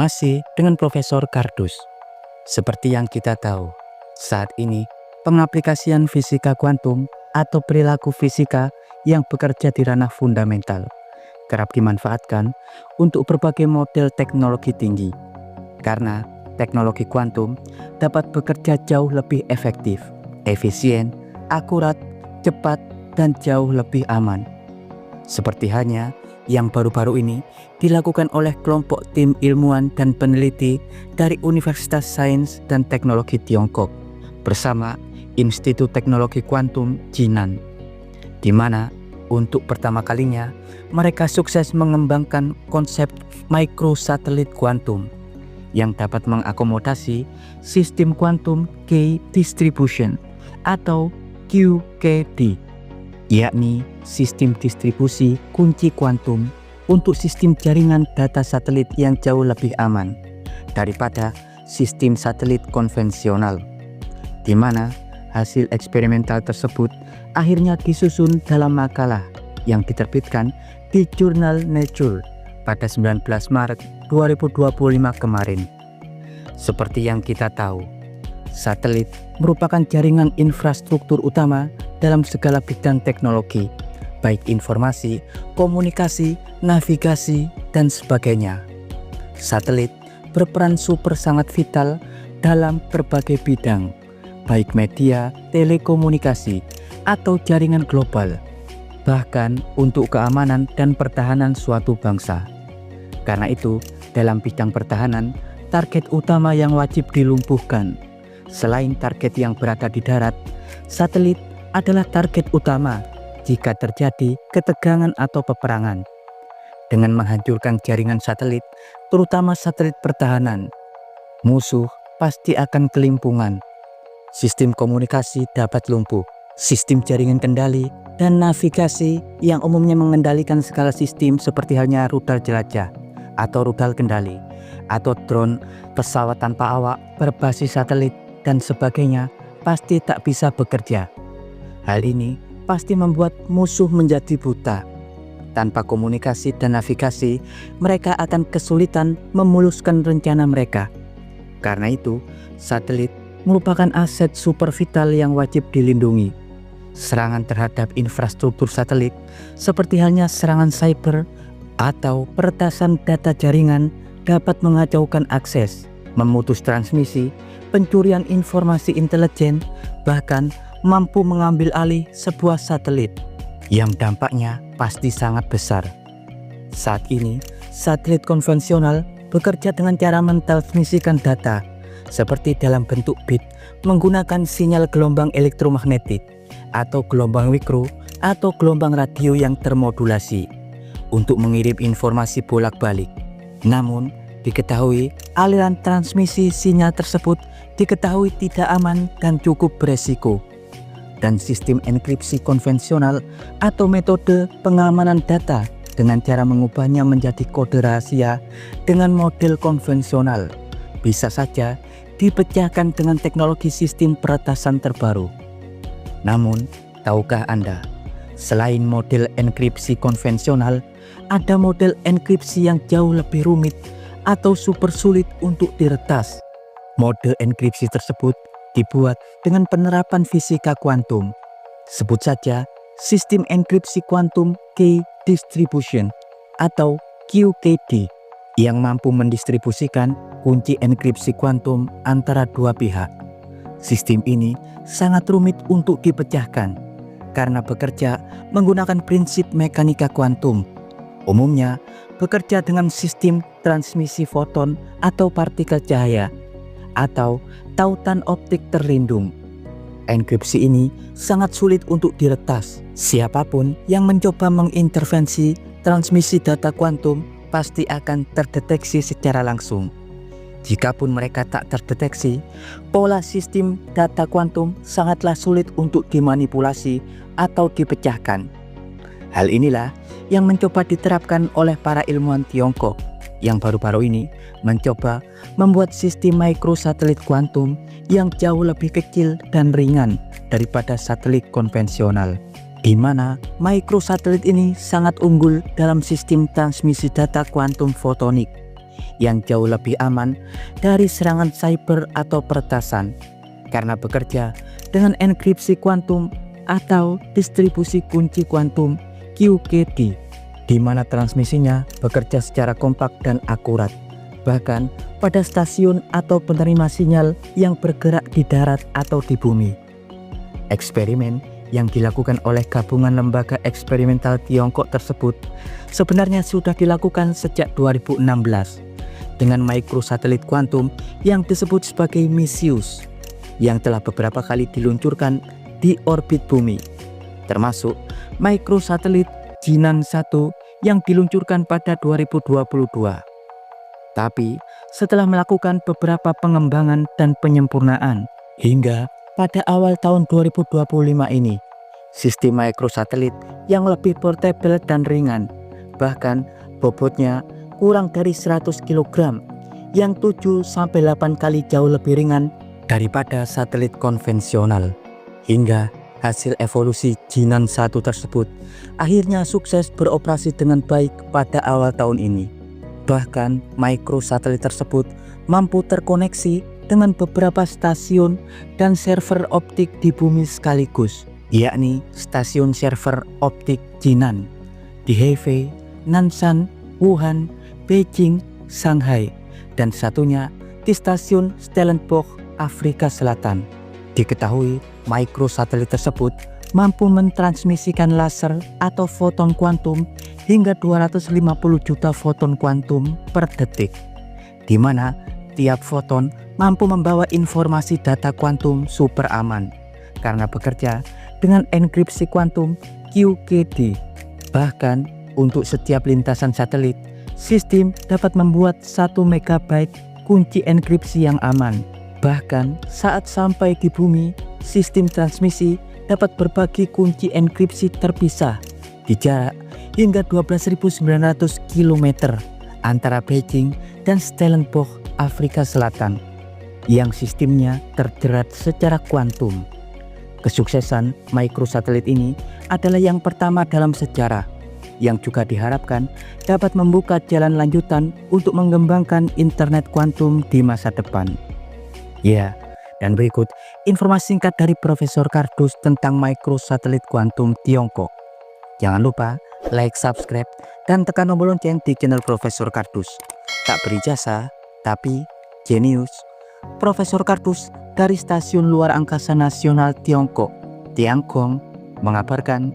Masih dengan Profesor Kardus. Seperti yang kita tahu, saat ini pengaplikasian fisika kuantum atau perilaku fisika yang bekerja di ranah fundamental kerap dimanfaatkan untuk berbagai model teknologi tinggi. Karena teknologi kuantum dapat bekerja jauh lebih efektif, efisien, akurat, cepat, dan jauh lebih aman. Seperti halnya yang baru-baru ini dilakukan oleh kelompok tim ilmuwan dan peneliti dari Universitas Sains dan Teknologi Tiongkok bersama Institut Teknologi Kuantum Jinan, di mana untuk pertama kalinya mereka sukses mengembangkan konsep microsatelit kuantum yang dapat mengakomodasi sistem kuantum key distribution atau QKD, yakni sistem distribusi kunci kuantum untuk sistem jaringan data satelit yang jauh lebih aman daripada sistem satelit konvensional, di mana hasil eksperimental tersebut akhirnya disusun dalam makalah yang diterbitkan di jurnal Nature pada 19 Maret 2025 kemarin. Seperti yang kita tahu, satelit merupakan jaringan infrastruktur utama dalam segala bidang teknologi, baik informasi, komunikasi, navigasi, dan sebagainya. Satelit berperan super sangat vital dalam berbagai bidang, baik media, telekomunikasi, atau jaringan global, bahkan untuk keamanan dan pertahanan suatu bangsa. Karena itu, dalam bidang pertahanan, target utama yang wajib dilumpuhkan, selain target yang berada di darat, satelit adalah target utama jika terjadi ketegangan atau peperangan. Dengan menghancurkan jaringan satelit, terutama satelit pertahanan, musuh pasti akan kelimpungan. Sistem komunikasi dapat lumpuh, sistem jaringan kendali dan navigasi yang umumnya mengendalikan segala sistem seperti halnya rudal jelajah atau rudal kendali, atau drone, pesawat tanpa awak berbasis satelit, dan sebagainya pasti tak bisa bekerja. Hal ini pasti membuat musuh menjadi buta. Tanpa komunikasi dan navigasi, mereka akan kesulitan memuluskan rencana mereka. Karena itu, satelit merupakan aset super vital yang wajib dilindungi. Serangan terhadap infrastruktur satelit, seperti halnya serangan cyber atau peretasan data jaringan, dapat mengacaukan akses, memutus transmisi, pencurian informasi intelijen, bahkan mampu mengambil alih sebuah satelit yang dampaknya pasti sangat besar. Saat ini, satelit konvensional bekerja dengan cara mentransmisikan data seperti dalam bentuk bit menggunakan sinyal gelombang elektromagnetik atau gelombang mikro atau gelombang radio yang termodulasi untuk mengirim informasi bolak-balik. Namun, diketahui aliran transmisi sinyal tersebut diketahui tidak aman dan cukup beresiko. Dan sistem enkripsi konvensional atau metode pengamanan data dengan cara mengubahnya menjadi kode rahasia dengan model konvensional bisa saja dipecahkan dengan teknologi sistem peretasan terbaru. Namun, tahukah Anda, selain model enkripsi konvensional, ada model enkripsi yang jauh lebih rumit atau super sulit untuk diretas. Mode enkripsi tersebut dibuat dengan penerapan fisika kuantum. Sebut saja sistem enkripsi kuantum key distribution atau QKD yang mampu mendistribusikan kunci enkripsi kuantum antara dua pihak. Sistem ini sangat rumit untuk dipecahkan karena bekerja menggunakan prinsip mekanika kuantum. Umumnya bekerja dengan sistem transmisi foton atau partikel cahaya atau tautan optik terlindung. Enkripsi ini sangat sulit untuk diretas. Siapapun yang mencoba mengintervensi transmisi data kuantum pasti akan terdeteksi secara langsung. Jikapun mereka tak terdeteksi, pola sistem data kuantum sangatlah sulit untuk dimanipulasi atau dipecahkan. Hal inilah yang mencoba diterapkan oleh para ilmuwan Tiongkok yang baru-baru ini mencoba membuat sistem microsatelit kuantum yang jauh lebih kecil dan ringan daripada satelit konvensional, di mana microsatelit ini sangat unggul dalam sistem transmisi data kuantum fotonik yang jauh lebih aman dari serangan cyber atau peretasan karena bekerja dengan enkripsi kuantum atau distribusi kunci kuantum QKD, di mana transmisinya bekerja secara kompak dan akurat, bahkan pada stasiun atau penerima sinyal yang bergerak di darat atau di bumi. Eksperimen yang dilakukan oleh gabungan lembaga eksperimental Tiongkok tersebut sebenarnya sudah dilakukan sejak 2016 dengan mikrosatelit kuantum yang disebut sebagai Misius yang telah beberapa kali diluncurkan di orbit bumi, termasuk mikrosatelit Jinan 1 yang diluncurkan pada 2022. Tapi setelah melakukan beberapa pengembangan dan penyempurnaan hingga pada awal tahun 2025 ini, sistem mikrosatelit yang lebih portable dan ringan, bahkan bobotnya kurang dari 100 kg, yang 7-8 kali jauh lebih ringan daripada satelit konvensional. Hingga hasil evolusi Jinan 1 tersebut akhirnya sukses beroperasi dengan baik pada awal tahun ini. Bahkan mikrosatelit tersebut mampu terkoneksi dengan beberapa stasiun dan server optik di bumi sekaligus, yakni stasiun server optik Jinan di Hefei, Nanshan, Wuhan, Beijing, Shanghai, dan satunya di stasiun Stellenbosch, Afrika Selatan. Diketahui mikrosatelit tersebut mampu mentransmisikan laser atau foton kuantum hingga 250 juta foton kuantum per detik, di mana tiap foton mampu membawa informasi data kuantum super aman karena bekerja dengan enkripsi kuantum QKD. Bahkan untuk setiap lintasan satelit, sistem dapat membuat 1 MB kunci enkripsi yang aman. Bahkan saat sampai di bumi, sistem transmisi dapat berbagi kunci enkripsi terpisah di jarak hingga 12.900 km antara Beijing dan Stellenbosch, Afrika Selatan, yang sistemnya terjerat secara kuantum. Kesuksesan mikrosatelit ini adalah yang pertama dalam sejarah, yang juga diharapkan dapat membuka jalan lanjutan untuk mengembangkan internet kuantum di masa depan. Ya, dan berikut informasi singkat dari Profesor Kardus tentang mikrosatelit kuantum Tiongkok. Jangan lupa like, subscribe, dan tekan tombol lonceng di channel Profesor Kardus. Tak berijazah, tapi jenius. Profesor Kardus dari Stasiun Luar Angkasa Nasional Tiongkok, Tiangong, mengabarkan.